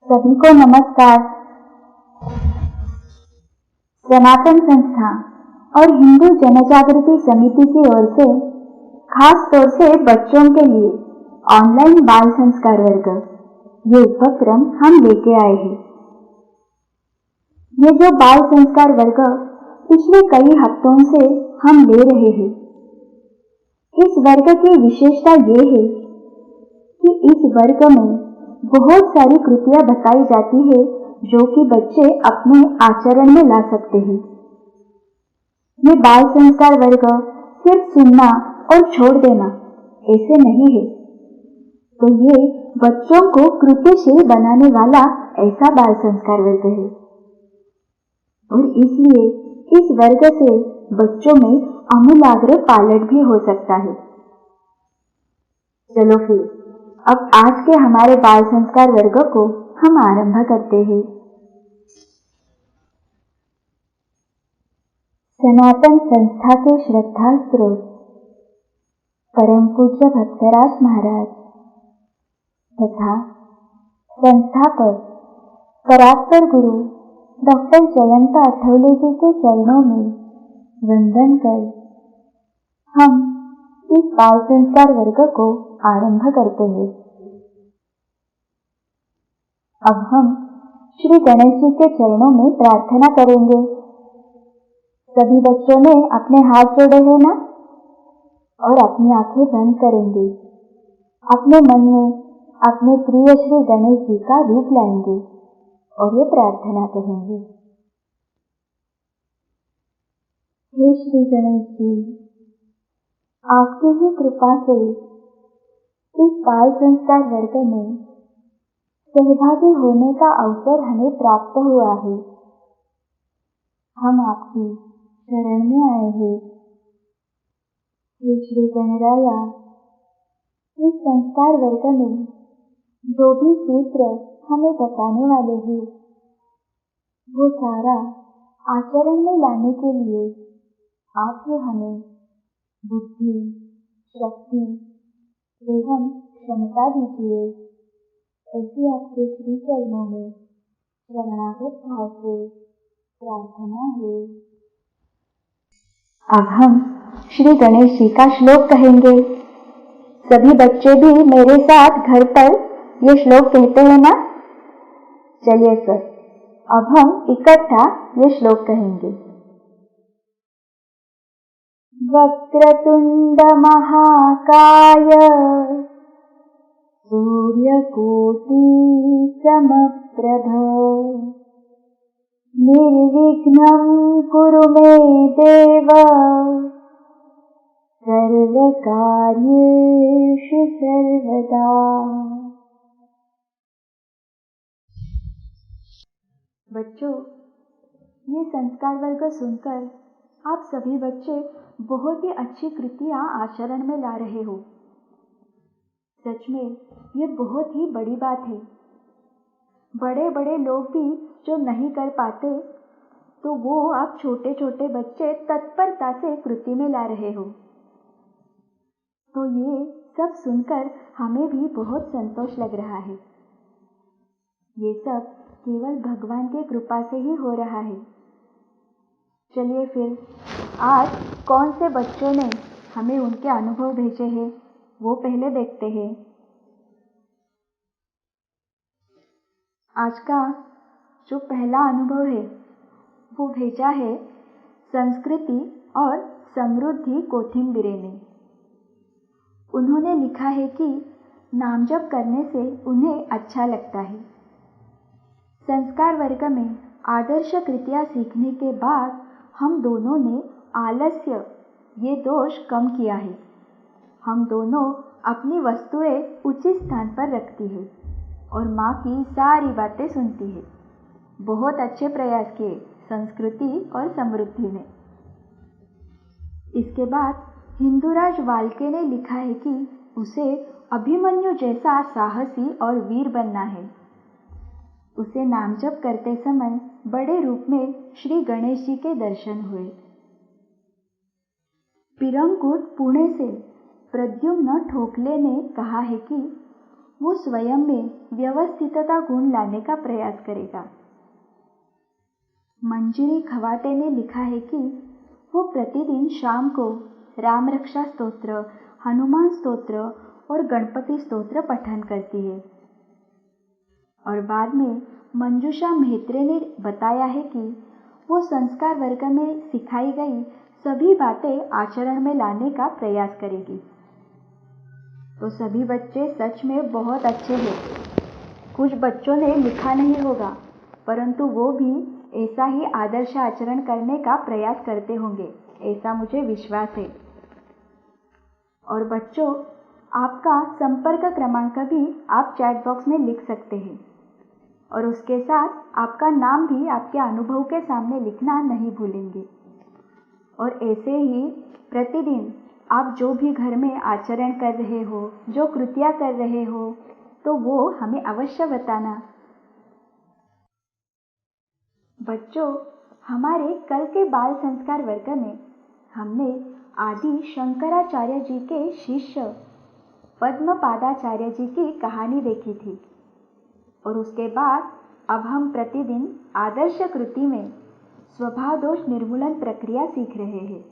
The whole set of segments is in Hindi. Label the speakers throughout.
Speaker 1: सभी को नमस्कार। सनातन संस्था और हिंदू जनजागृति समिति की ओर से खास तौर से बच्चों के लिए ऑनलाइन बाल संस्कार वर्ग ये उपक्रम हम लेके आए हैं। ये जो बाल संस्कार वर्ग पिछले कई हफ्तों से हम ले रहे हैं, इस वर्ग की विशेषता ये है कि इस वर्ग में बहुत सारी कृतियां बताई जाती है जो कि बच्चे अपने आचरण में ला सकते हैं। ये बाल संस्कार वर्ग सिर्फ सुनना और छोड़ देना ऐसे नहीं है, तो ये बच्चों को कृतिशील बनाने वाला ऐसा बाल संस्कार वर्ग है और इसलिए इस वर्ग से बच्चों में आमूलाग्र पालट भी हो सकता है। चलो फिर अब आज के हमारे बाल संस्कार वर्ग को हम आरंभ करते हैं। सनातन संस्था के श्रद्धा स्रोत परम पूज्य भक्तराज महाराज तथा संस्थापक परात्पर गुरु डॉक्टर जयंत आठवले जी के चरणों में वंदन कर हम इस बाल संस्कार वर्ग को आरंभ करते हैं। अब हम श्री गणेश जी के चरणों में प्रार्थना करेंगे। सभी बच्चों ने अपने हाथ जोड़े हैं ना, और अपनी आंखें बंद करेंगे। अपने मन में अपने प्रिय श्री गणेश जी का रूप लाएंगे और ये प्रार्थना कहेंगे। हे श्री गणेश जी, आपकी ही कृपा से इस बाल संस्कार वर्ग में सहभागी होने का अवसर हमें प्राप्त हुआ है। हम आपकी शरण में आए हैं। हे श्री गणराया, इस संस्कार वर्ग में जो भी सूत्र हमें बताने वाले हैं, वो सारा आचरण में लाने के लिए आप ही हमें बुद्धि, शक्ति एवं क्षमता दीजिए। ऐसी आपके श्री चरणों में शरणागत भाव से प्रार्थना है। अब हम श्री गणेश जी का श्लोक कहेंगे। सभी बच्चे भी मेरे साथ घर पर ये श्लोक कहते हैं ना? चलिए सर, अब हम इकट्ठा ये श्लोक कहेंगे। वक्रतुंड महाकाय सूर्यकोटि समप्रभ निर्विघ्नं कुरु मे देव सर्वकार्येषु सर्वदा। बच्चों, ये संस्कार वर्ग सुनकर आप सभी बच्चे बहुत ही अच्छी कृतियां आचरण में ला रहे हो। सच में ये बहुत ही बड़ी बात है। बड़े बड़े लोग भी जो नहीं कर पाते, तो वो आप छोटे छोटे बच्चे तत्परता से कृति में ला रहे हो। तो ये सब सुनकर हमें भी बहुत संतोष लग रहा है। ये सब केवल भगवान की कृपा से ही हो रहा है। चलिए फिर आज कौन से बच्चों ने हमें उनके अनुभव भेजे हैं, वो पहले देखते हैं। आज का जो पहला अनुभव है वो भेजा है संस्कृति और समृद्धि कोथिम्बिरे ने। उन्होंने लिखा है कि नाम जप करने से उन्हें अच्छा लगता है। संस्कार वर्ग में आदर्श कृतियां सीखने के बाद हम दोनों ने आलस्य ये दोष कम किया है। हम दोनों अपनी वस्तुएं उचित स्थान पर रखती है और माँ की सारी बातें सुनती है। बहुत अच्छे प्रयास किए संस्कृति और समृद्धि ने। इसके बाद हिंदुराज वाल्के ने लिखा है कि उसे अभिमन्यु जैसा साहसी और वीर बनना है। उसे नाम जप करते समय बड़े रूप में श्री गणेश जी के दर्शन हुए। पिरंगुट पुणे से प्रद्युम्न ठोकले ने कहा है कि वो स्वयं में व्यवस्थितता गुण लाने का प्रयास करेगा। मंजिरी खवाटे ने लिखा है कि वो प्रतिदिन शाम को राम रक्षा स्तोत्र, हनुमान स्तोत्र और गणपति स्तोत्र पठन करती है। और बाद में मंजूषा मेहत्रे ने बताया है कि वो संस्कार वर्ग में सिखाई गई सभी बातें आचरण में लाने का प्रयास करेगी। तो सभी बच्चे सच में बहुत अच्छे हैं। कुछ बच्चों ने लिखा नहीं होगा, परंतु वो भी ऐसा ही आदर्श आचरण करने का प्रयास करते होंगे, ऐसा मुझे विश्वास है। और बच्चों, आपका संपर्क क्रमांक भी आप चैट बॉक्स में लिख सकते हैं और उसके साथ आपका नाम भी आपके अनुभव के सामने लिखना नहीं भूलेंगे। और ऐसे ही प्रतिदिन आप जो भी घर में आचरण कर रहे हो, जो कृतियाँ कर रहे हो, तो वो हमें अवश्य बताना। बच्चों, हमारे कल के बाल संस्कार वर्ग में हमने आदि शंकराचार्य जी के शिष्य पद्मपादाचार्य जी की कहानी देखी थी। और उसके बाद अब हम प्रतिदिन आदर्श कृति में स्वभाव दोष निर्मूलन प्रक्रिया सीख रहे हैं।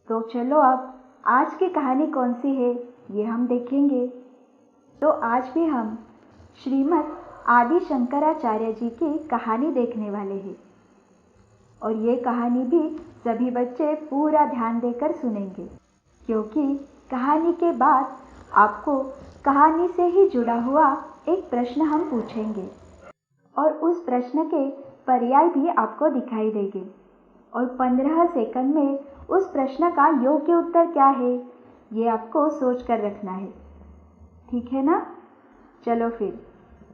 Speaker 1: तो चलो अब आज की कहानी कौन सी है ये हम देखेंगे। तो आज भी हम श्रीमद् आदि शंकराचार्य जी की कहानी देखने वाले हैं। और ये कहानी भी सभी बच्चे पूरा ध्यान देकर सुनेंगे, क्योंकि कहानी के बाद आपको कहानी से ही जुड़ा हुआ एक प्रश्न हम पूछेंगे और उस प्रश्न के पर्याय भी आपको दिखाई देंगे। और 15 सेकंड में उस प्रश्न का योग्य उत्तर क्या है ये आपको सोच कर रखना है। ठीक है ना? चलो फिर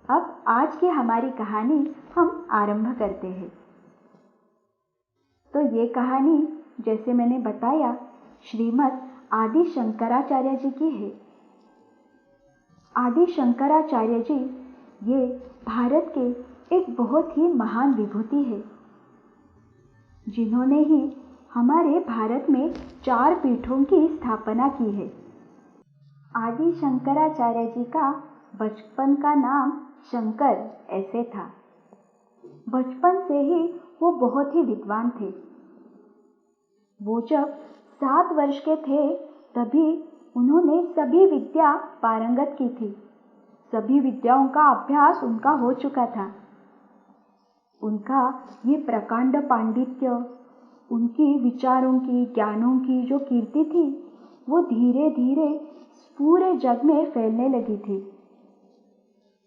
Speaker 1: अब आज की हमारी कहानी हम आरंभ करते हैं। तो ये कहानी, जैसे मैंने बताया, श्रीमद् आदि शंकराचार्य जी की है। आदि शंकराचार्य जी ये भारत के एक बहुत ही महान विभूति है, जिन्होंने ही हमारे भारत में 4 पीठों की स्थापना की है। आदि शंकराचार्य जी का बचपन का नाम शंकर ऐसे था। बचपन से ही वो बहुत ही विद्वान थे। वो जब 7 वर्ष के थे तभी उन्होंने सभी विद्या पारंगत की थी। सभी विद्याओं का अभ्यास उनका हो चुका था। उनका ये प्रकांड पांडित्य, उनकी विचारों की, ज्ञानों की जो कीर्ति थी, वो धीरे धीरे पूरे जग में फैलने लगी थी।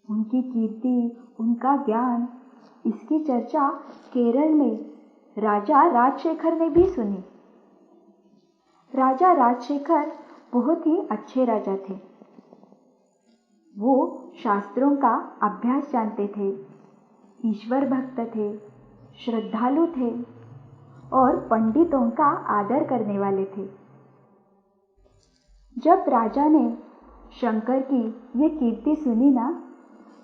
Speaker 1: उनकी कीर्ति, उनका ज्ञान, इसकी चर्चा केरल में राजा राजशेखर ने भी सुनी। राजा राजशेखर बहुत ही अच्छे राजा थे। वो शास्त्रों का अभ्यास जानते थे, ईश्वर भक्त थे, श्रद्धालु थे और पंडितों का आदर करने वाले थे। जब राजा ने शंकर की ये कीर्ति सुनी ना,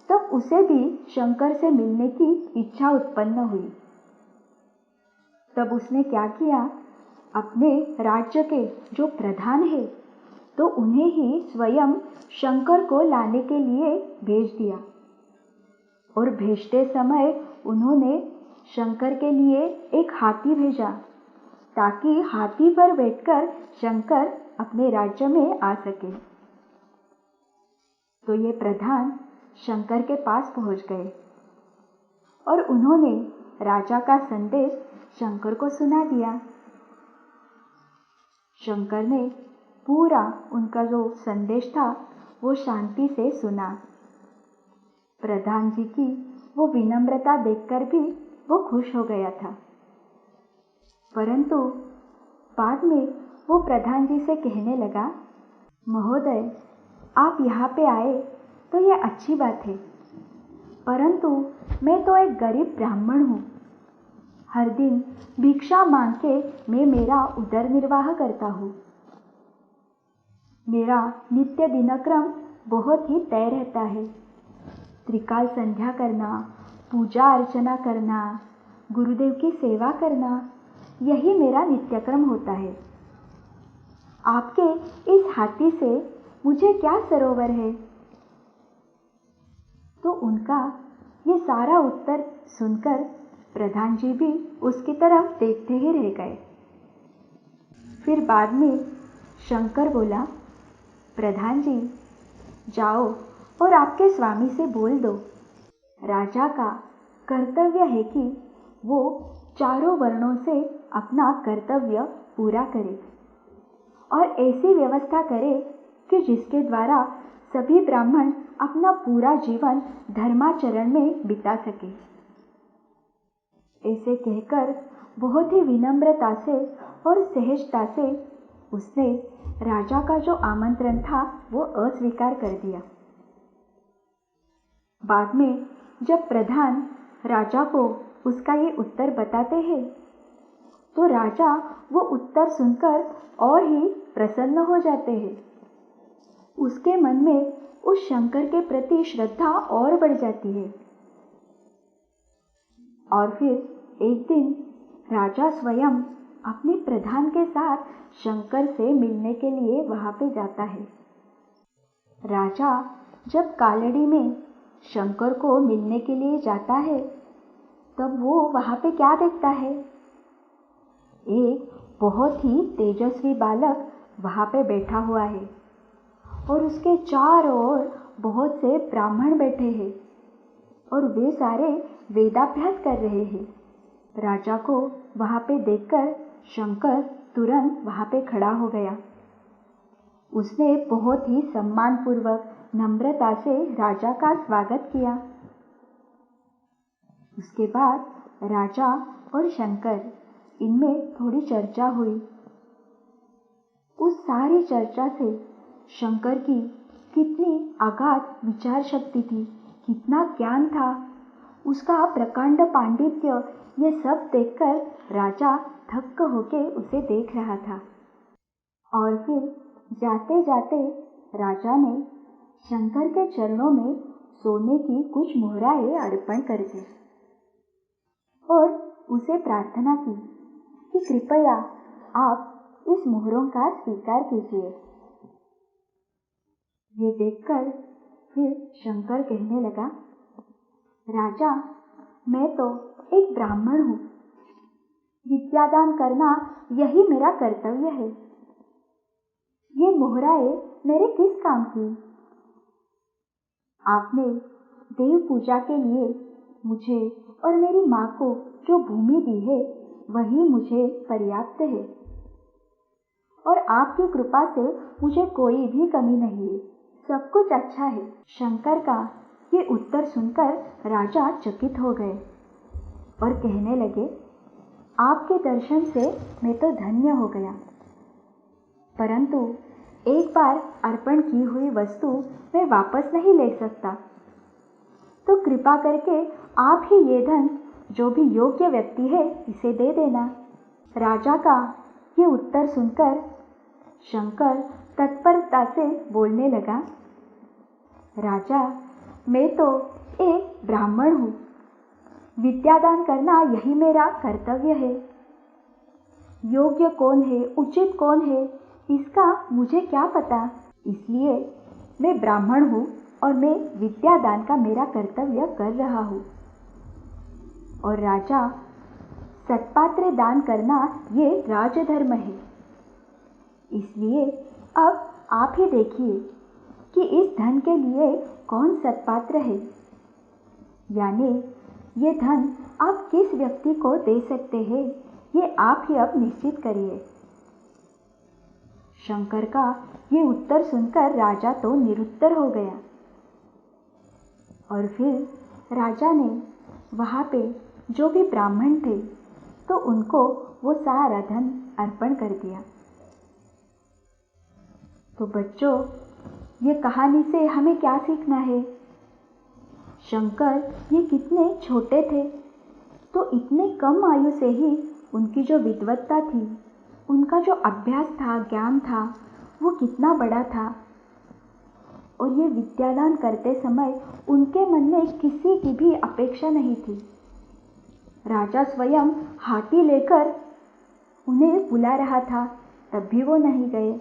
Speaker 1: तब उसे भी शंकर से मिलने की इच्छा उत्पन्न हुई। तब उसने क्या किया, अपने राज्य के जो प्रधान है तो उन्हें ही स्वयं शंकर को लाने के लिए भेज दिया। और भेजते समय उन्होंने शंकर के लिए एक हाथी भेजा, ताकि हाथी पर बैठकर शंकर अपने राज्य में आ सके। तो ये प्रधान शंकर के पास पहुंच गए और उन्होंने राजा का संदेश शंकर को सुना दिया। शंकर ने पूरा उनका जो संदेश था वो शांति से सुना। प्रधान जी की वो विनम्रता देखकर भी वो खुश हो गया था। परंतु बाद में वो प्रधान जी से कहने लगा, महोदय, आप यहाँ पे आए तो ये अच्छी बात है, परंतु मैं तो एक गरीब ब्राह्मण हूँ। हर दिन भिक्षा मांग के मैं मेरा उदर निर्वाह करता हूँ। मेरा नित्य दिनक्रम बहुत ही तय रहता है। त्रिकाल संध्या करना, पूजा अर्चना करना, गुरुदेव की सेवा करना, यही मेरा नित्यक्रम होता है। आपके इस हाथी से मुझे क्या सरोवर है तो उनका ये सारा उत्तर सुनकर प्रधान जी भी उसकी तरफ देखते ही रह गए। फिर बाद में शंकर बोला, प्रधान जी, जाओ और आपके स्वामी से बोल दो, राजा का कर्तव्य है कि वो चारों वर्णों से अपना कर्तव्य पूरा करे और ऐसी व्यवस्था करे कि जिसके द्वारा सभी ब्राह्मण अपना पूरा जीवन धर्माचरण में बिता सके। ऐसे कहकर बहुत ही विनम्रता से और सहजता से उसने राजा का जो आमंत्रण था वो अस्वीकार कर दिया। बाद में जब प्रधान राजा को उसका ये उत्तर बताते हैं तो राजा वो उत्तर सुनकर और ही प्रसन्न हो जाते हैं। उसके मन में उस शंकर के प्रति श्रद्धा और बढ़ जाती है। और फिर एक दिन राजा स्वयं अपने प्रधान के साथ शंकर से मिलने के लिए वहां पे जाता है। राजा जब कालड़ी में शंकर को मिलने के लिए जाता है तब वो वहां पे क्या देखता है? एक बहुत ही तेजस्वी बालक वहां पे बैठा हुआ है और उसके चारों ओर बहुत से ब्राह्मण बैठे हैं और वे सारे वेदाभ्यास कर रहे हैं। राजा को वहां पे देखकर शंकर तुरंत वहां पे खड़ा हो गया। उसने बहुत ही सम्मानपूर्वक नम्रता से राजा का स्वागत किया। उसके बाद राजा और शंकर इनमें थोड़ी चर्चा हुई। उस सारी चर्चा से शंकर की कितनी अगाध विचार शक्ति थी, कितना ज्ञान था, उसका प्रकांड पांडित्य, ये सब देखकर राजा थक्क होके उसे देख रहा था। और फिर जाते जाते राजा ने शंकर के चरणों में सोने की कुछ मुहराएं अर्पण कर दी और उसे प्रार्थना की कि कृपया आप इस मुहरों का स्वीकार कीजिए। ये देखकर फिर शंकर कहने लगा, राजा, मैं तो एक ब्राह्मण हूँ, विद्यादान करना यही मेरा कर्तव्य है। ये मुहराएं मेरे किस काम की? आपने देव पूजा के लिए मुझे और मेरी माँ को जो भूमि दी है वही मुझे पर्याप्त है और आपकी कृपा से मुझे कोई भी कमी नहीं है, सब कुछ अच्छा है। शंकर का ये उत्तर सुनकर राजा चकित हो गए और कहने लगे, आपके दर्शन से मैं तो धन्य हो गया, परंतु एक बार अर्पण की हुई वस्तु मैं वापस नहीं ले सकता, तो कृपा करके आप ही ये धन जो भी योग्य व्यक्ति है इसे दे देना। राजा का ये उत्तर सुनकर शंकर तत्परता से बोलने लगा, राजा, मैं तो एक ब्राह्मण हूँ, विद्यादान करना यही मेरा कर्तव्य है। योग्य कौन है, उचित कौन है, इसका मुझे क्या पता, इसलिए मैं ब्राह्मण हूँ और मैं विद्यादान का मेरा कर्तव्य कर रहा हूँ। और राजा, सत्पात्र दान करना ये राजधर्म है, इसलिए अब आप ही देखिए कि इस धन के लिए कौन सत्पात्र है, यानी ये धन आप किस व्यक्ति को दे सकते हैं, ये आप ही अब निश्चित करिए। शंकर का ये उत्तर सुनकर राजा तो निरुत्तर हो गया और फिर राजा ने वहाँ पे जो भी ब्राह्मण थे तो उनको वो सारा धन अर्पण कर दिया। तो बच्चों, ये कहानी से हमें क्या सीखना है? शंकर ये कितने छोटे थे, तो इतने कम आयु से ही उनकी जो विद्वत्ता थी, उनका जो अभ्यास था, ज्ञान था, वो कितना बड़ा था। और ये विद्यादान करते समय उनके मन में किसी की भी अपेक्षा नहीं थी। राजा स्वयं हाथी लेकर उन्हें बुला रहा था, तब भी वो नहीं गए।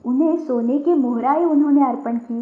Speaker 1: उन्हें सोने की मुहराएं उन्होंने अर्पण की,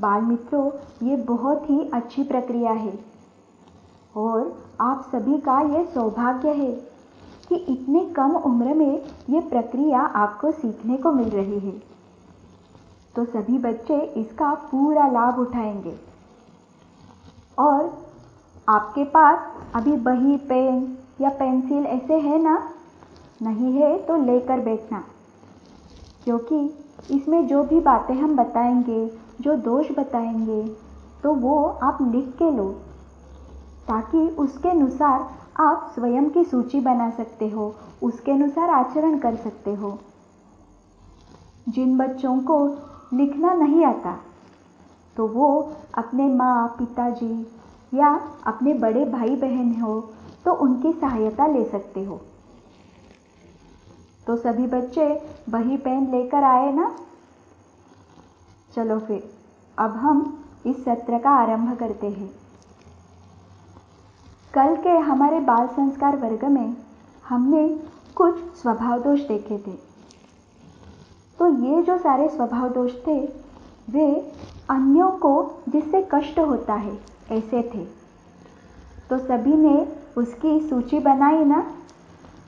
Speaker 1: बाल मित्रों, ये बहुत ही अच्छी प्रक्रिया है और आप सभी का ये सौभाग्य है कि इतने कम उम्र में ये प्रक्रिया आपको सीखने को मिल रही है। तो सभी बच्चे इसका पूरा लाभ उठाएंगे। और आपके पास अभी बही, पेन या पेंसिल ऐसे है ना? नहीं है तो लेकर बैठना, क्योंकि इसमें जो भी बातें हम बताएंगे, जो दोष बताएंगे, तो वो आप लिख के लो, ताकि उसके अनुसार आप स्वयं की सूची बना सकते हो, उसके अनुसार आचरण कर सकते हो। जिन बच्चों को लिखना नहीं आता, तो वो अपने माँ, पिताजी या अपने बड़े भाई बहन हो तो उनकी सहायता ले सकते हो। तो सभी बच्चे बही, पेन लेकर आए ना? चलो फिर अब हम इस सत्र का आरंभ करते हैं। कल के हमारे बाल संस्कार वर्ग में हमने कुछ स्वभाव दोष देखे थे। तो ये जो सारे स्वभाव दोष थे, वे अन्यों को जिससे कष्ट होता है ऐसे थे। तो सभी ने उसकी सूची बनाई ना?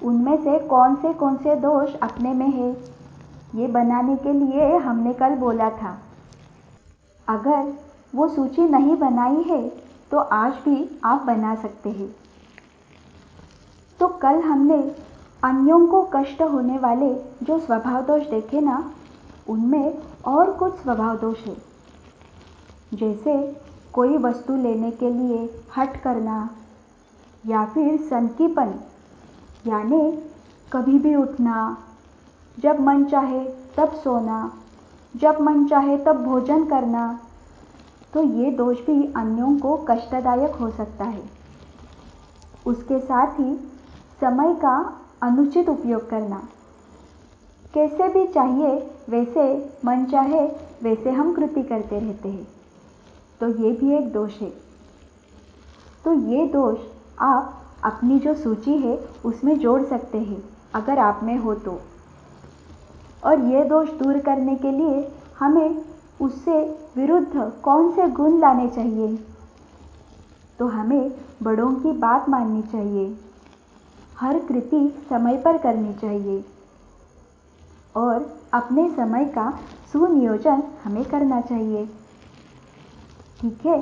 Speaker 1: उनमें से कौन से दोष अपने में है, ये बनाने के लिए हमने कल बोला था। अगर वो सूची नहीं बनाई है तो आज भी आप बना सकते हैं। तो कल हमने अन्यों को कष्ट होने वाले जो स्वभाव दोष देखे ना, उनमें और कुछ स्वभाव दोष है। जैसे कोई वस्तु लेने के लिए हठ करना, या फिर सनकीपन, यानी कभी भी उठना, जब मन चाहे तब सोना, जब मन चाहे तब भोजन करना। तो ये दोष भी अन्यों को कष्टदायक हो सकता है। उसके साथ ही समय का अनुचित उपयोग करना, कैसे भी चाहिए वैसे, मन चाहे वैसे हम कृति करते रहते हैं, तो ये भी एक दोष है। तो ये दोष आप अपनी जो सूची है उसमें जोड़ सकते हैं, अगर आप में हो तो। और ये दोष दूर करने के लिए हमें उससे विरुद्ध कौन से गुण लाने चाहिए? तो हमें बड़ों की बात माननी चाहिए, हर कृति समय पर करनी चाहिए और अपने समय का सुनियोजन हमें करना चाहिए। ठीक है?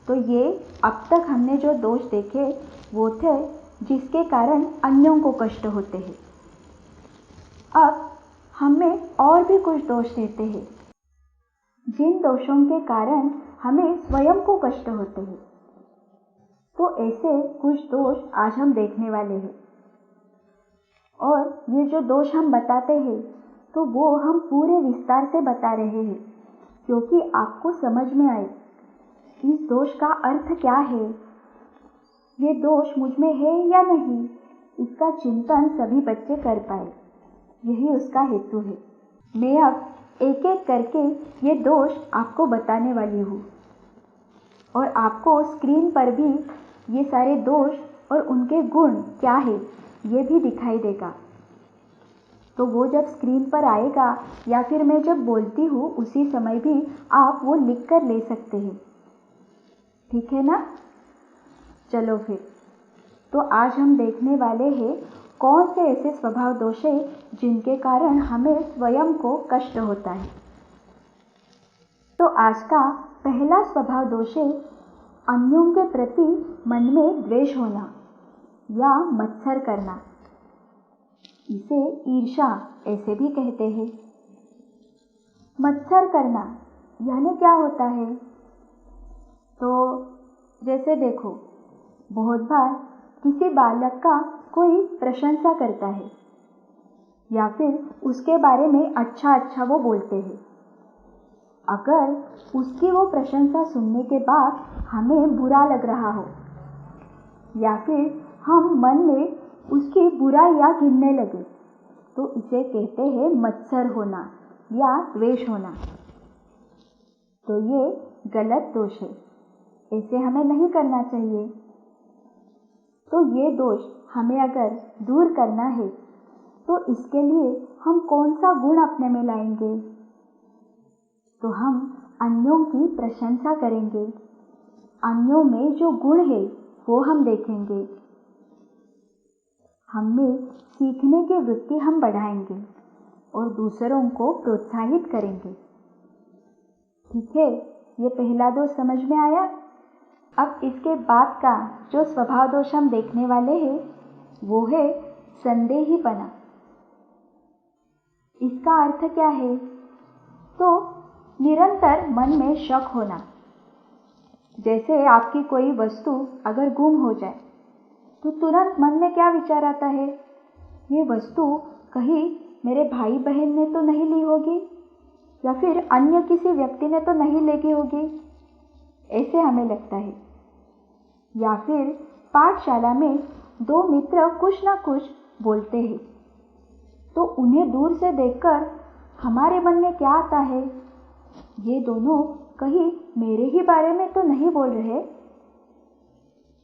Speaker 1: तो ये अब तक हमने जो दोष देखे वो थे जिसके कारण अन्यों को कष्ट होते हैं। अब हमें और भी कुछ दोष देते हैं, जिन दोषों के कारण हमें स्वयं को कष्ट होते हैं। तो ऐसे कुछ दोष आज हम देखने वाले हैं। और ये जो दोष हम बताते हैं, तो वो हम पूरे विस्तार से बता रहे हैं, क्योंकि आपको समझ में आए इस दोष का अर्थ क्या है, ये दोष मुझ में है या नहीं, इसका चिंतन सभी बच्चे कर पाए। यही उसका हेतु है। मैं अब एक एक करके ये दोष आपको बताने वाली हूँ और आपको स्क्रीन पर भी ये सारे दोष और उनके गुण क्या है ये भी दिखाई देगा। तो वो जब स्क्रीन पर आएगा या फिर मैं जब बोलती हूँ उसी समय भी आप वो लिख कर ले सकते हैं। ठीक है ना? चलो फिर, तो आज हम देखने वाले हैं कौन से ऐसे स्वभाव दोष हैं जिनके कारण हमें स्वयं को कष्ट होता है। तो आज का पहला स्वभाव दोष है अन्यों के प्रति मन में द्वेष होना या मत्सर करना। इसे ईर्ष्या ऐसे भी कहते हैं। मत्सर करना यानी क्या होता है? तो जैसे देखो, बहुत बार किसी बालक का कोई प्रशंसा करता है या फिर उसके बारे में अच्छा वो बोलते हैं। अगर उसकी वो प्रशंसा सुनने के बाद हमें बुरा लग रहा हो या फिर हम मन में उसकी बुराइयां गिनने लगे, तो इसे कहते हैं मत्सर होना या द्वेष होना। तो ये गलत दोष है, ऐसे हमें नहीं करना चाहिए। तो ये दोष हमें अगर दूर करना है तो इसके लिए हम कौन सा गुण अपने में लाएंगे? तो हम अन्यों की प्रशंसा करेंगे। अन्यों में जो गुण है वो हम देखेंगे। हमें सीखने की वृत्ति हम बढ़ाएंगे और दूसरों को प्रोत्साहित करेंगे। ठीक है, ये पहला दोष समझ में आया। अब इसके बाद का जो स्वभाव दोष हम देखने वाले हैं वो है संदेहीपना। इसका अर्थ क्या है? तो निरंतर मन में शक होना। जैसे आपकी कोई वस्तु अगर गुम हो जाए तो तुरंत मन में क्या विचार आता है? ये वस्तु कहीं मेरे भाई बहन ने तो नहीं ली होगी, या फिर अन्य किसी व्यक्ति ने तो नहीं लेगी होगी, ऐसे हमें लगता है। या फिर पाठशाला में दो मित्र कुछ ना कुछ बोलते हैं तो उन्हें दूर से देखकर हमारे मन में क्या आता है? ये दोनों कहीं मेरे ही बारे में तो नहीं बोल रहे।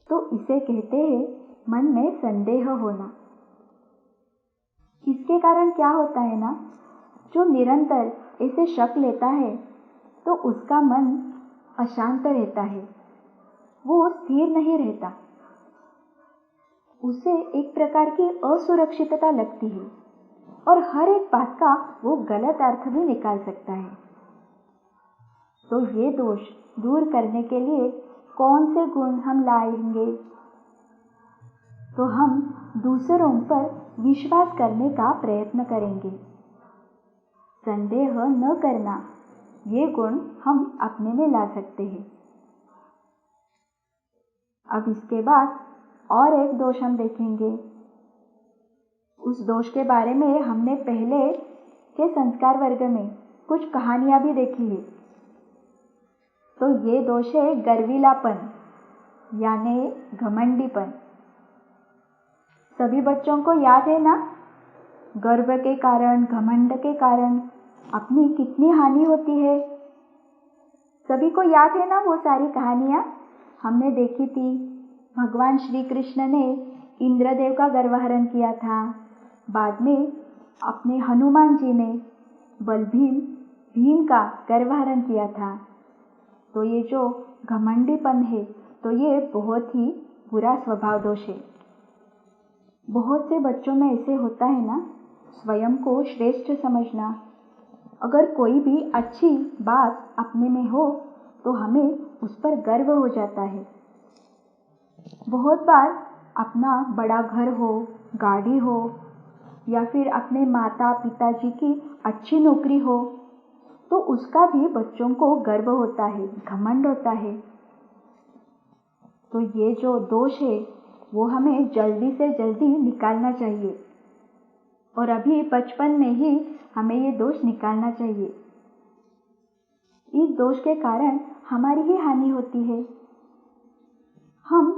Speaker 1: तो इसे कहते हैं मन में संदेह होना। इसके कारण क्या होता है ना, जो निरंतर ऐसे शक लेता है तो उसका मन अशांत रहता है, वो स्थिर नहीं रहता। उसे एक प्रकार की असुरक्षितता लगती है और हर एक बात का वो गलत अर्थ भी निकाल सकता है। तो ये दोष दूर करने के लिए कौन से गुण हम लाएंगे? तो हम दूसरों पर विश्वास करने का प्रयत्न करेंगे। संदेह न करना, ये गुण हम अपने में ला सकते हैं। अब इसके बाद और एक दोष हम देखेंगे। उस दोष के बारे में हमने पहले के संस्कार वर्ग में कुछ कहानियां भी देखी है। तो ये दोष है गर्वीलापन यानी घमंडीपन। सभी बच्चों को याद है ना, गर्व के कारण, घमंड के कारण अपनी कितनी हानि होती है। सभी को याद है ना वो सारी कहानियां हमने देखी थी। भगवान श्री कृष्ण ने इंद्रदेव का गर्वहरण किया था। बाद में अपने हनुमान जी ने भीम का गर्वहरण किया था। तो ये जो घमंडीपन है तो ये बहुत ही बुरा स्वभाव दोष है। बहुत से बच्चों में ऐसे होता है ना, स्वयं को श्रेष्ठ समझना। अगर कोई भी अच्छी बात अपने में हो तो हमें उस पर गर्व हो जाता है। बहुत बार अपना बड़ा घर हो, गाड़ी हो, या फिर अपने माता पिताजी की अच्छी नौकरी हो तो उसका भी बच्चों को गर्व होता है, घमंड होता है। तो ये जो दोष है वो हमें जल्दी से जल्दी निकालना चाहिए और अभी बचपन में ही हमें ये दोष निकालना चाहिए। इस दोष के कारण हमारी ही हानि होती है। हम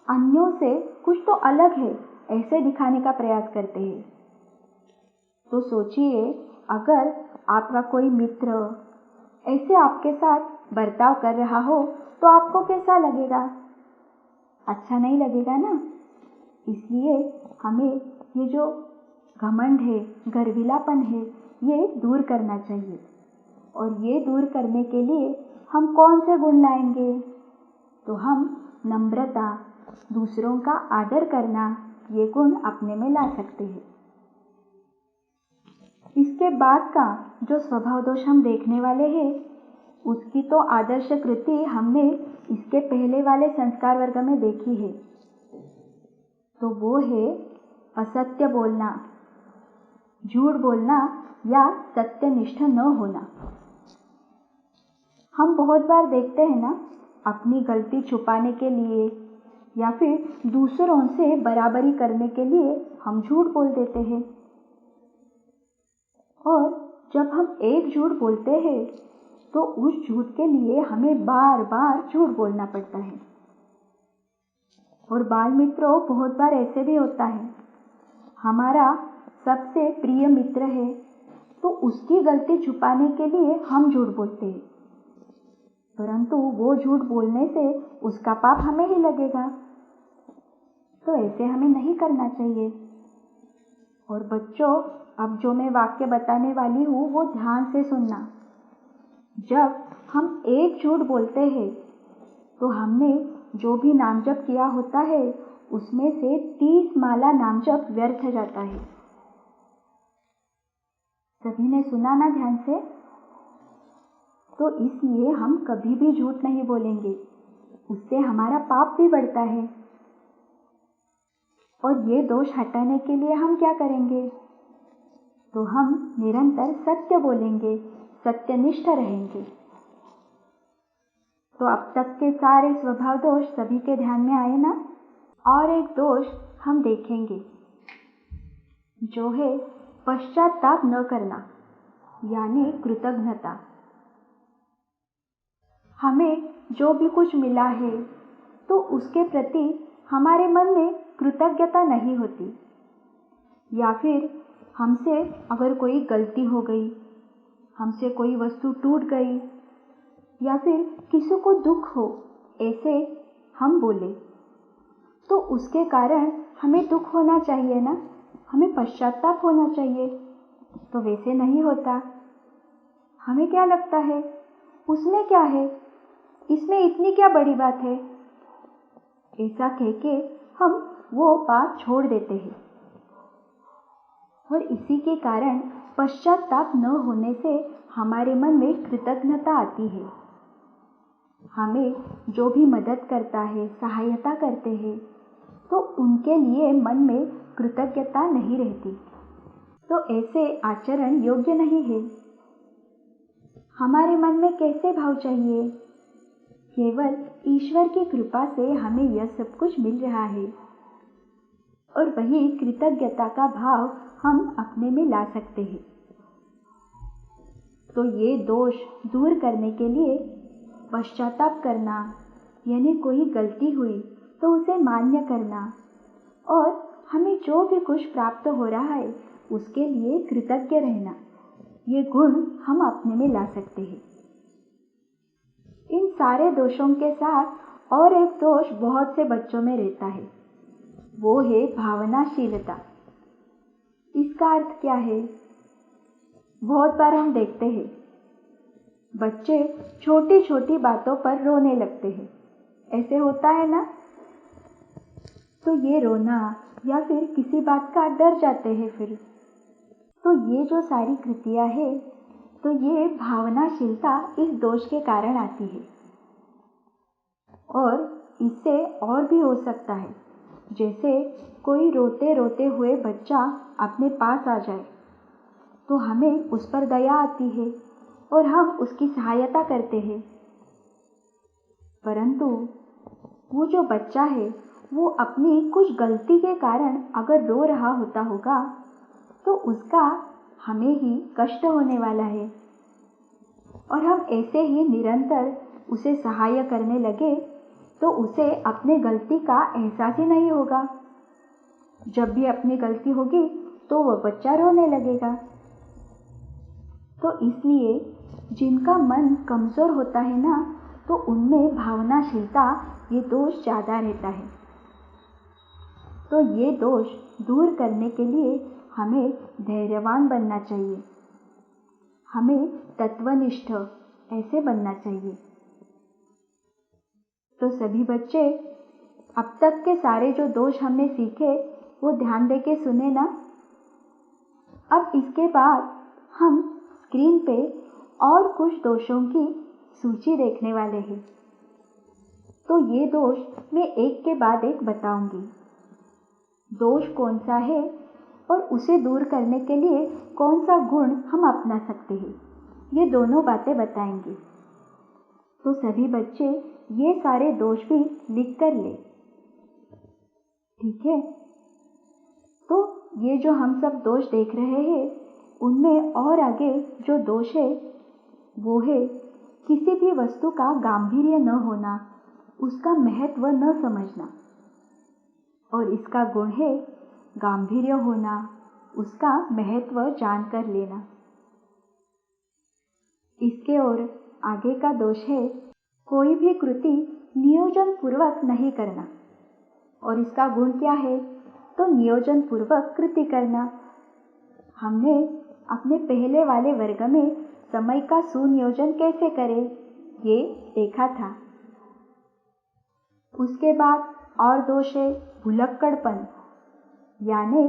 Speaker 1: अन्यों से कुछ तो अलग है ऐसे दिखाने का प्रयास करते हैं। तो सोचिए, अगर आपका कोई मित्र ऐसे आपके साथ बर्ताव कर रहा हो तो आपको कैसा लगेगा? अच्छा नहीं लगेगा ना। इसलिए हमें ये जो घमंड है, गर्विलापन है, ये दूर करना चाहिए। और ये दूर करने के लिए हम कौन से गुण लाएंगे? तो हम नम्रता, दूसरों का आदर करना, ये गुण अपने में ला सकते हैं। इसके बाद का जो स्वभाव दोष हम देखने वाले हैं उसकी तो आदर्श कृति हमने इसके पहले वाले संस्कार वर्ग में देखी है। तो वो है असत्य बोलना, झूठ बोलना या सत्यनिष्ठ न होना। हम बहुत बार देखते हैं ना, अपनी गलती छुपाने के लिए या फिर दूसरों से बराबरी करने के लिए हम झूठ बोल देते हैं। और जब हम एक झूठ बोलते हैं तो उस झूठ के लिए हमें बार बार झूठ बोलना पड़ता है। और बाल मित्रों, बहुत बार ऐसे भी होता है, हमारा सबसे प्रिय मित्र है तो उसकी गलती छुपाने के लिए हम झूठ बोलते हैं, परंतु वो झूठ बोलने से उसका पाप हमें ही लगेगा। तो ऐसे हमें नहीं करना चाहिए। और बच्चों, अब जो मैं वाक्य बताने वाली हूँ वो ध्यान से सुनना। जब हम एक झूठ बोलते हैं तो हमने जो भी नाम जप किया होता है उसमें से 30 माला नाम जप व्यर्थ जाता है। सभी ने सुना ना ध्यान से? तो इसलिए हम कभी भी झूठ नहीं बोलेंगे, उससे हमारा पाप भी बढ़ता है। और ये दोष हटाने के लिए हम क्या करेंगे? तो हम निरंतर सत्य बोलेंगे, सत्यनिष्ठ रहेंगे। तो अब तक के सारे स्वभाव दोष सभी के ध्यान में आए ना? और एक दोष हम देखेंगे जो है पश्चाताप न करना, यानी कृतज्ञता। हमें जो भी कुछ मिला है तो उसके प्रति हमारे मन में कृतज्ञता नहीं होती, या फिर हमसे अगर कोई गलती हो गई, हमसे कोई वस्तु टूट गई, या फिर किसी को दुख हो, ऐसे हम बोले तो उसके कारण हमें दुख होना चाहिए ना, हमें पश्चाताप होना चाहिए। तो वैसे नहीं होता। हमें क्या लगता है, उसमें क्या है, इसमें इतनी क्या बड़ी बात है, ऐसा कह के हम वो बात छोड़ देते हैं। और इसी के कारण पश्चाताप न होने से हमारे मन में कृतज्ञता आती है। हमें जो भी मदद करता है, सहायता करते हैं, तो उनके लिए मन में कृतज्ञता नहीं रहती। तो ऐसे आचरण योग्य नहीं है। हमारे मन में कैसे भाव चाहिए? केवल ईश्वर की कृपा से हमें यह सब कुछ मिल रहा है, और वही कृतज्ञता का भाव हम अपने में ला सकते हैं। तो ये दोष दूर करने के लिए पश्चाताप करना, यानी कोई गलती हुई तो उसे मान्य करना, और हमें जो भी कुछ प्राप्त हो रहा है उसके लिए कृतज्ञ रहना, ये गुण हम अपने में ला सकते हैं। इन सारे दोषों के साथ और एक दोष बहुत से बच्चों में रहता है, वो है भावनाशीलता। इसका अर्थ क्या है? बहुत बार हम देखते हैं बच्चे छोटी छोटी बातों पर रोने लगते हैं, ऐसे होता है ना? तो ये रोना या फिर किसी बात का डर जाते हैं फिर। तो ये जो सारी कृतियां है, तो ये भावनाशीलता इस दोष के कारण आती है। और इससे और भी हो सकता है, जैसे कोई रोते रोते हुए बच्चा अपने पास आ जाए तो हमें उस पर दया आती है और हम उसकी सहायता करते हैं। परंतु वो जो बच्चा है वो अपनी कुछ गलती के कारण अगर रो रहा होता होगा तो उसका हमें ही कष्ट होने वाला है, और हम ऐसे ही निरंतर उसे सहाय करने लगे तो उसे अपने गलती का एहसास ही नहीं होगा। जब भी अपनी गलती होगी तो वह बच्चा रोने लगेगा। तो इसलिए जिनका मन कमजोर होता है ना, तो उनमें भावनाशीलता ये दोष ज़्यादा रहता है। तो ये दोष दूर करने के लिए हमें धैर्यवान बनना चाहिए, हमें तत्वनिष्ठ ऐसे बनना चाहिए। तो सभी बच्चे अब तक के सारे जो दोष हमने सीखे वो ध्यान दे के सुने ना। अब इसके बाद हम स्क्रीन पे और कुछ दोषों की सूची देखने वाले हैं। तो ये दोष मैं एक के बाद एक बताऊंगी। दोष कौन सा है और उसे दूर करने के लिए कौन सा गुण हम अपना सकते हैं, ये दोनों बातें बताएंगे। तो सभी बच्चे ये सारे दोष भी लिख कर ले, ठीक है? तो ये जो हम सब दोष देख रहे हैं उनमें और आगे जो दोष है वो है किसी भी वस्तु का गांभीर्य न होना, उसका महत्व न समझना। और इसका गुण है गांभीर्य होना, उसका महत्व जानकर लेना। इसके और आगे का दोष है कोई भी कृति नियोजन पूर्वक नहीं करना। और इसका गुण क्या है? तो नियोजन पूर्वक कृति करना। हमने अपने पहले वाले वर्ग में समय का सुनियोजन कैसे करें, ये देखा था। उसके बाद और दोष है भुलक्कड़पन, यानी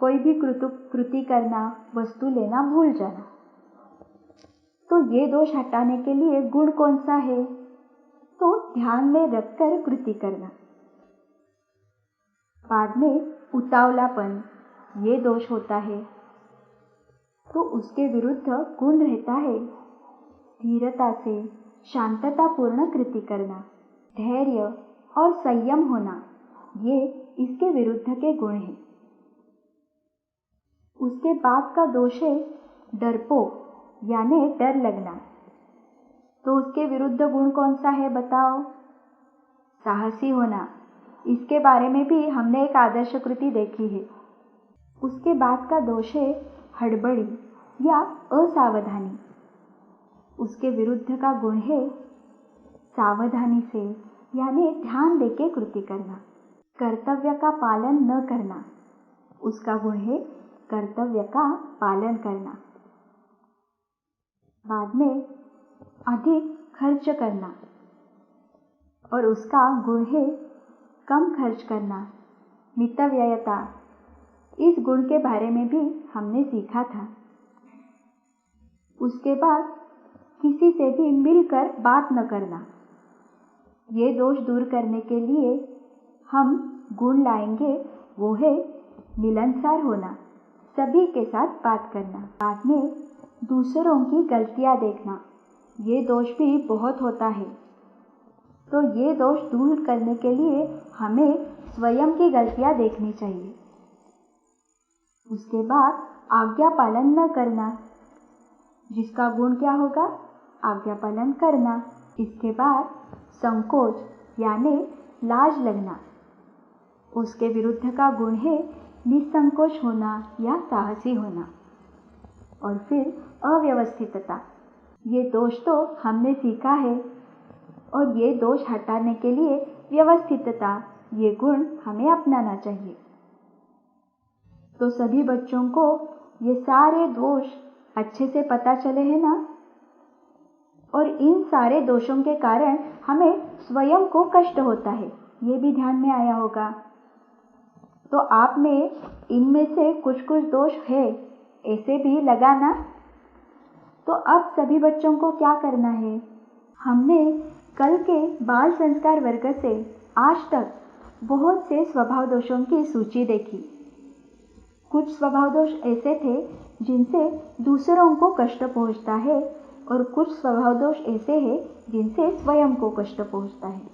Speaker 1: कोई भी कृति करना, वस्तु लेना भूल जाना। तो ये दोष हटाने के लिए गुण कौन सा है? तो ध्यान में रखकर कृति करना। बाद में उतावलापन, ये दोष होता है, तो उसके विरुद्ध गुण रहता है धीरता से शांततापूर्ण कृति करना, धैर्य और संयम होना, ये इसके विरुद्ध के गुण हैं। उसके बाद का दोष है डरपोक, यानी डर लगना। तो उसके विरुद्ध गुण कौन सा है बताओ? साहसी होना। इसके बारे में भी हमने एक आदर्श कृति देखी है। उसके बाद का दोष है हड़बड़ी या असावधानी। उसके विरुद्ध का गुण है सावधानी से, यानी ध्यान देके कृति करना। कर्तव्य का पालन न करना, उसका गुण है कर्तव्य का पालन करना। बाद में अधिक खर्च करना, और उसका गुण है कम खर्च करना, मितव्ययता। इस गुण के बारे में भी हमने सीखा था। उसके बाद किसी से भी मिलकर बात न करना। ये दोष दूर करने के लिए हम गुण लाएंगे, वो है मिलनसार होना, सभी के साथ बात करना। बाद में दूसरों की गलतियां देखना, ये दोष भी बहुत होता है। तो ये दोष दूर करने के लिए हमें स्वयं की गलतियां देखनी चाहिए। उसके बाद आज्ञा पालन न करना, जिसका गुण क्या होगा? आज्ञा पालन करना। इसके बाद संकोच, यानी लाज लगना। उसके विरुद्ध का गुण है निसंकोच होना या साहसी होना। और फिर अव्यवस्थितता। ये दोष तो हमने सीखा है, और ये दोष हटाने के लिए व्यवस्थितता, ये गुण हमें अपनाना चाहिए। तो सभी बच्चों को ये सारे दोष अच्छे से पता चले हैं ना? और इन सारे दोषों के कारण हमें स्वयं को कष्ट होता है, ये भी ध्यान में आया होगा। तो आप में इनमें से कुछ कुछ दोष है ऐसे भी लगा ना? तो अब सभी बच्चों को क्या करना है? हमने कल के बाल संस्कार वर्ग से आज तक बहुत से स्वभाव दोषों की सूची देखी। कुछ स्वभाव दोष ऐसे थे जिनसे दूसरों को कष्ट पहुंचता है, और कुछ स्वभाव दोष ऐसे हैं जिनसे स्वयं को कष्ट पहुंचता है।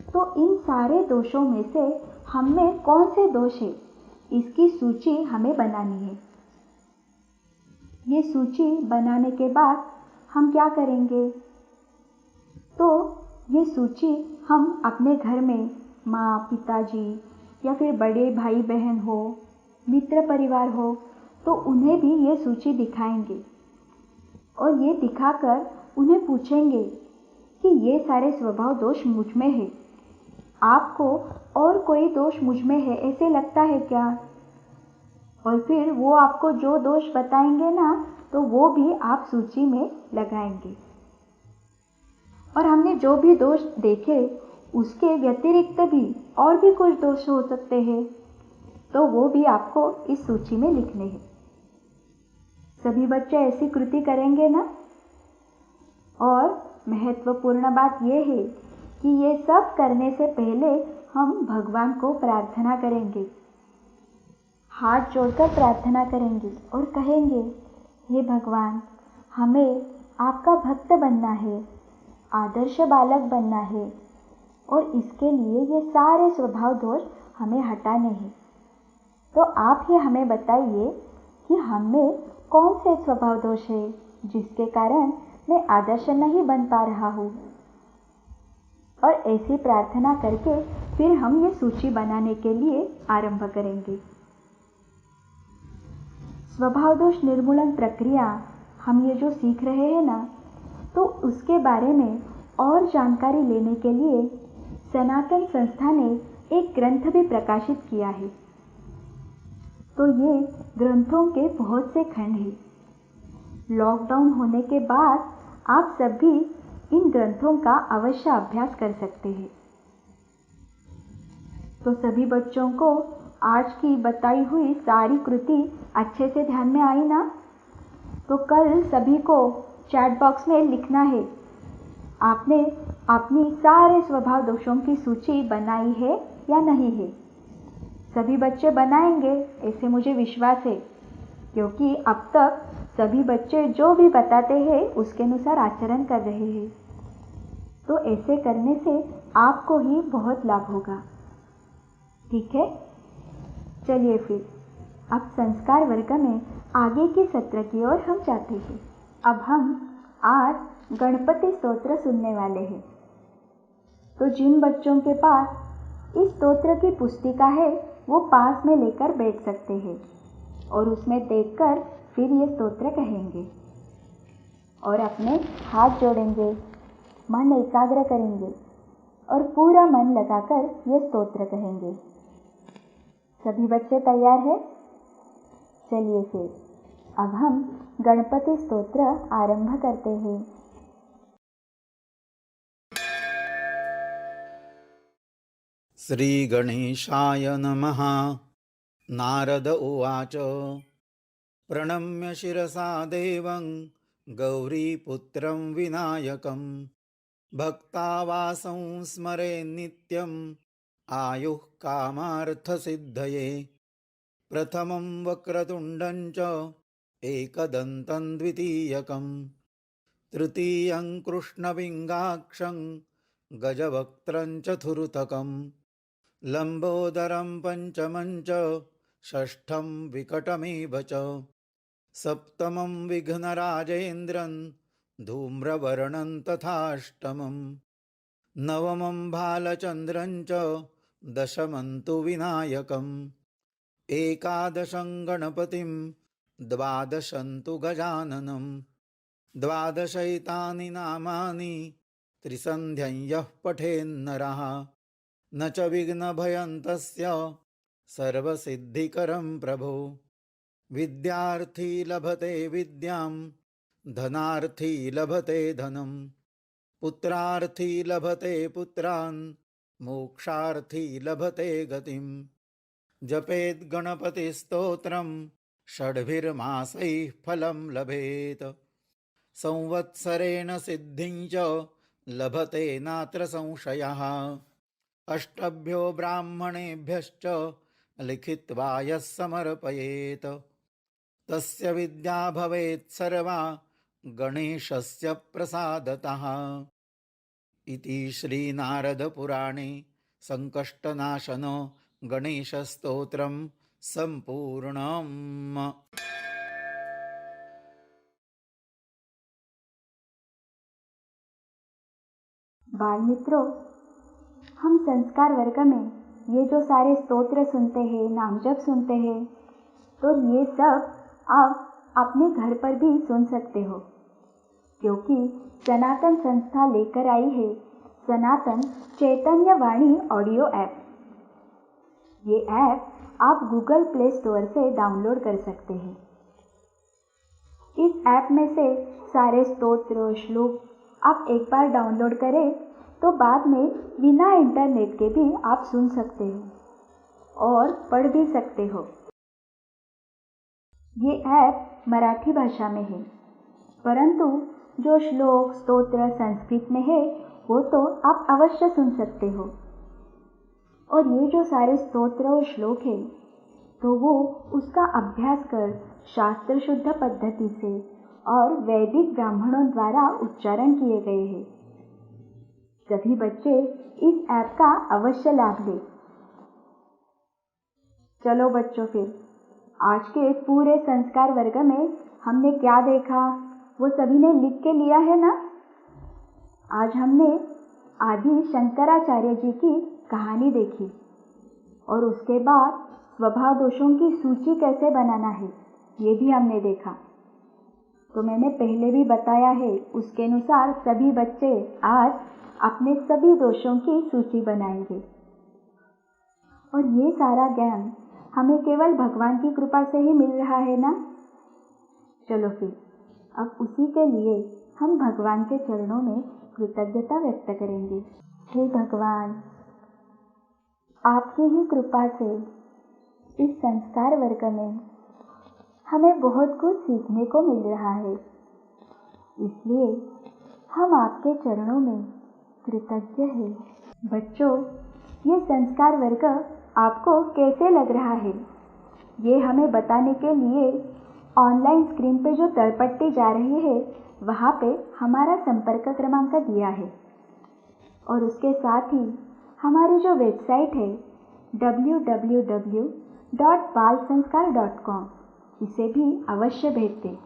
Speaker 1: तो इन सारे दोषों में से हम में कौन से दोष है, इसकी सूची हमें बनानी है। ये सूची बनाने के बाद हम क्या करेंगे? तो ये सूची हम अपने घर में माँ, पिताजी या फिर बड़े भाई बहन हो, मित्र परिवार हो, तो उन्हें भी ये सूची दिखाएंगे, और ये दिखाकर उन्हें पूछेंगे कि ये सारे स्वभाव दोष मुझ में है, आपको और कोई दोष मुझ में है ऐसे लगता है क्या? और फिर वो आपको जो दोष बताएंगे ना, तो वो भी आप सूची में लगाएंगे। और हमने जो भी दोष देखे उसके व्यतिरिक्त भी और भी कुछ दोष हो सकते हैं, तो वो भी आपको इस सूची में लिखने हैं। सभी बच्चे ऐसी कृति करेंगे ना? और महत्वपूर्ण बात यह है कि ये सब करने से पहले हम भगवान को प्रार्थना करेंगे, हाथ जोड़कर प्रार्थना करेंगे और कहेंगे, हे भगवान, हमें आपका भक्त बनना है, आदर्श बालक बनना है, और इसके लिए ये सारे स्वभाव दोष हमें हटाने हैं। तो आप ही हमें बताइए कि हमें कौन से स्वभाव दोष है जिसके कारण मैं आदर्श नहीं बन पा रहा हूँ। और ऐसी प्रार्थना करके फिर हम ये सूची बनाने के लिए आरंभ करेंगे। स्वभाव दोष निर्मूलन प्रक्रिया हम ये जो सीख रहे हैं ना, तो उसके बारे में और जानकारी लेने के लिए सनातन संस्था ने एक ग्रंथ भी प्रकाशित किया है। तो ये ग्रंथों के बहुत से खंड हैं। लॉकडाउन होने के बाद आप सभी इन ग्रंथों का अवश्य अभ्यास कर सकते हैं। तो सभी बच्चों को आज की बताई हुई सारी कृति अच्छे से ध्यान में आई ना? तो कल सभी को चैट बॉक्स में लिखना है, आपने अपनी सारे स्वभाव दोषों की सूची बनाई है या नहीं है। सभी बच्चे बनाएंगे ऐसे मुझे विश्वास है, क्योंकि अब तक सभी बच्चे जो भी बताते हैं उसके अनुसार आचरण कर रहे हैं। तो ऐसे करने से आपको ही बहुत लाभ होगा। ठीक है, चलिए फिर अब संस्कार वर्ग में आगे के सत्र की ओर हम जाते हैं। अब हम आज गणपति स्तोत्र सुनने वाले हैं। तो जिन बच्चों के पास इस स्तोत्र की पुस्तिका है वो पास में लेकर बैठ सकते हैं और उसमें देखकर फिर ये स्तोत्र कहेंगे और अपने हाथ जोड़ेंगे, मन एकाग्र करेंगे और पूरा मन लगाकर ये स्तोत्र कहेंगे। सभी बच्चे तैयार हैं? चलिए फिर अब हम गणपति स्तोत्र आरंभ करते हैं।
Speaker 2: श्री गणेशाय नमः। नारद उवाच प्रणम्य शिरसा देवं गौरीपुत्रं विनायकं भक्तावासं स्मरे नित्यम् आयुः कामार्थसिद्धये। प्रथमं वक्रतुण्डं च एकदन्तं द्वितीयकं तृतीयं कृष्णविङ्गाक्षं गजवक्त्रं चतुर्थकं लम्बोदरं पंचमं च षष्ठं विकटमेव च सप्तमं विघ्नराजेन्द्रं धूम्रवर्णं तथाष्टमं नवमं भालचन्द्रं च दशमं तु विनायकम् एकादशं गणपतिं द्वादशं तु गजाननं द्वादशैतानि नामानि त्रिसन्ध्यं यः पठेन्नरः न च विघ्नभयं तस्य सर्वसिद्धिकरं प्रभो। विद्यार्थी लभते विद्यां धनार्थी लभते धनं पुत्रार्थी लभते पुत्रान् मोक्षार्थी लभते गतिम्। जपेत् गणपतिस्तोत्रं षड्भिर्मासैः फलं लभेत संवत्सरेण सिद्धिं च लभते नात्र संशयः। अष्टभ्यो ब्राह्मणेभ्यश्च लिखित्वा यः समर्पयेत् तस्य विद्या भवेत् सर्वा गणेशस्य प्रसादतः। इति श्रीनारदपुराणे संकष्टनाशन गणेशस्तोत्रं संपूर्णम्।
Speaker 1: बाल मित्रों, हम संस्कार वर्ग में ये जो सारे स्तोत्र सुनते हैं, नाम जप सुनते हैं, तो ये सब आप अपने घर पर भी सुन सकते हो, क्योंकि सनातन संस्था लेकर आई है सनातन चैतन्य वाणी ऑडियो ऐप। ये ऐप आप गूगल प्ले स्टोर से डाउनलोड कर सकते हैं। इस ऐप में से सारे स्तोत्र श्लोक आप एक बार डाउनलोड करें तो बाद में बिना इंटरनेट के भी आप सुन सकते हो और पढ़ भी सकते हो। ये ऐप मराठी भाषा में है, परंतु जो श्लोक स्तोत्र संस्कृत में है वो तो आप अवश्य सुन सकते हो। और ये जो सारे स्तोत्र और श्लोक है तो वो उसका अभ्यास कर शास्त्र शुद्ध पद्धति से और वैदिक ब्राह्मणों द्वारा उच्चारण किए गए हैं। सभी बच्चे इस ऐप का अवश्य लाभ लें। चलो बच्चों, फिर आज के पूरे संस्कार वर्ग में हमने क्या देखा वो सभी ने लिख के लिया है ना? आज हमने आदि शंकराचार्य जी की कहानी देखी और उसके बाद स्वभाव दोषों की सूची कैसे बनाना है ये भी हमने देखा। तो मैंने पहले भी बताया है, उसके अनुसार सभी बच्चे आज अपने सभी दोषों की सूची बनाएंगे। और ये सारा ज्ञान हमें केवल भगवान की कृपा से ही मिल रहा है ना? चलो फिर अब उसी के लिए हम भगवान के चरणों में कृतज्ञता व्यक्त करेंगे। हे भगवान, आपकी ही कृपा से इस संस्कार वर्ग में हमें बहुत कुछ सीखने को मिल रहा है, इसलिए हम आपके चरणों में कृतज्ञ हैं। बच्चों, ये संस्कार वर्ग आपको कैसे लग रहा है, ये हमें बताने के लिए ऑनलाइन स्क्रीन पे जो तलपट्टी जा रही है वहाँ पे हमारा संपर्क क्रमांक दिया है और उसके साथ ही हमारी जो वेबसाइट है www.balsanskar.com, इसे भी अवश्य भेज दें।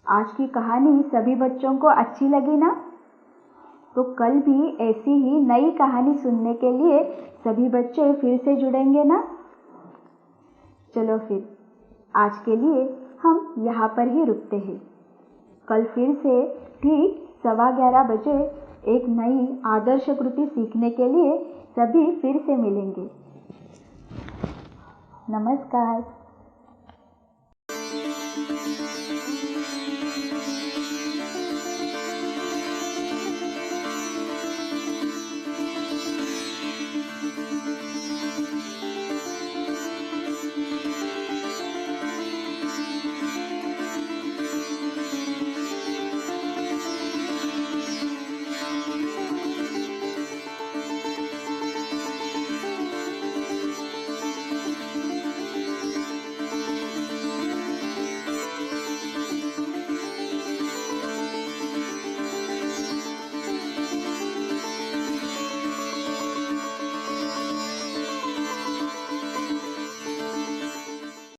Speaker 1: आज की कहानी सभी बच्चों को अच्छी लगी ना? तो कल भी ऐसी ही नई कहानी सुनने के लिए सभी बच्चे फिर से जुड़ेंगे ना? चलो फिर आज के लिए हम यहाँ पर ही रुकते हैं। कल फिर से ठीक 11:15 बजे एक नई आदर्श कृति सीखने के लिए सभी फिर से मिलेंगे। नमस्कार।